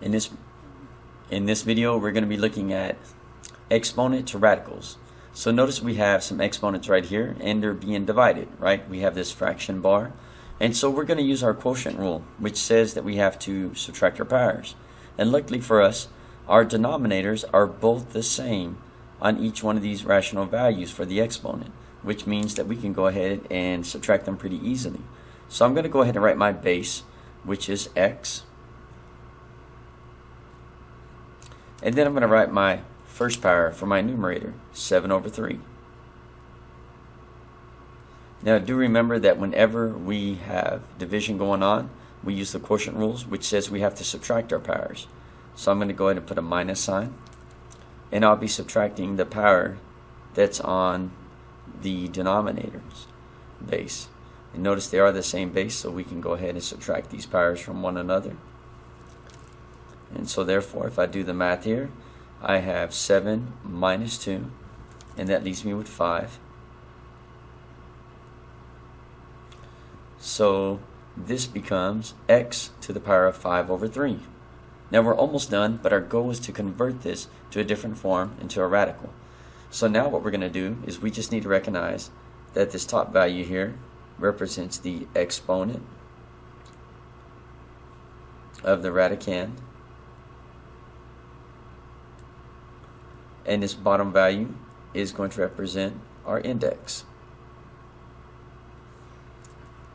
In this video, we're going to be looking at exponent to radicals. So notice we have some exponents right here, and they're being divided, right? We have this fraction bar, and so we're going to use our quotient rule, which says that we have to subtract our powers. And luckily for us, our denominators are both the same on each one of these rational values for the exponent, which means that we can go ahead and subtract them pretty easily. So I'm going to go ahead and write my base, which is x. And then I'm going to write my first power for my numerator, 7/3. Now do remember that whenever we have division going on, we use the quotient rules, which says we have to subtract our powers. So I'm going to go ahead and put a minus sign, and I'll be subtracting the power that's on the denominator's base. And notice they are the same base, so we can go ahead and subtract these powers from one another. And so therefore, if I do the math here, I have 7 minus 2, and that leaves me with 5. So this becomes x to the power of 5/3. Now we're almost done, but our goal is to convert this to a different form, into a radical. So now what we're going to do is we just need to recognize that this top value here represents the exponent of the radicand, and this bottom value is going to represent our index.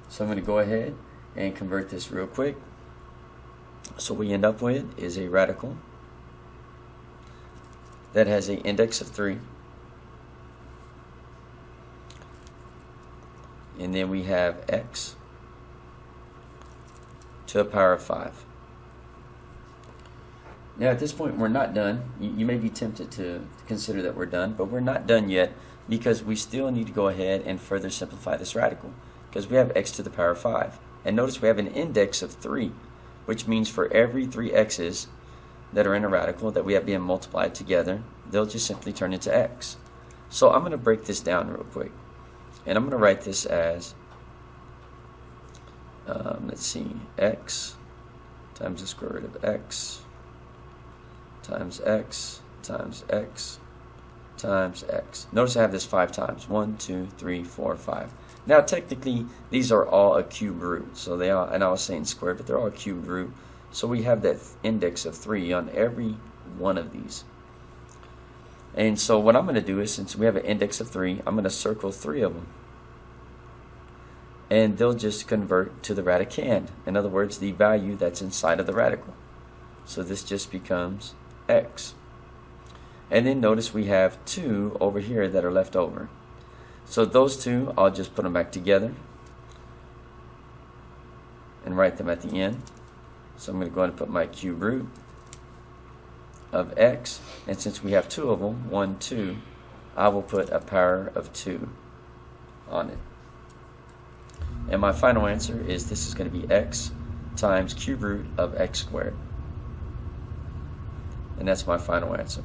So I'm going to go ahead and convert this real quick. So what we end up with is a radical that has an index of 3, and then we have x to a power of 5. Now at this point we're not done. You may be tempted to consider that we're done, but we're not done yet, because we still need to go ahead and further simplify this radical, because we have x to the power of 5. And notice we have an index of 3, which means for every 3 x's that are in a radical that we have being multiplied together, they'll just simply turn into x. So I'm going to break this down real quick, and I'm going to write this as x times the square root of x times x times x times x. Notice I have this 5 times. 1, 2, 3, 4, 5. Now technically these are all a cube root, so they are, and I was saying square, but they're all a cube root. So we have that index of 3 on every one of these. And so what I'm going to do is, since we have an index of 3, I'm going to circle 3 of them, and they'll just convert to the radicand. In other words, the value that's inside of the radical. So this just becomes x. And then notice we have 2 over here that are left over. So those 2, I'll just put them back together and write them at the end. So I'm going to go ahead and put my cube root of x, and since we have 2 of them, 1, 2, I will put a power of 2 on it. And my final answer is this is going to be x times cube root of x squared. And that's my final answer.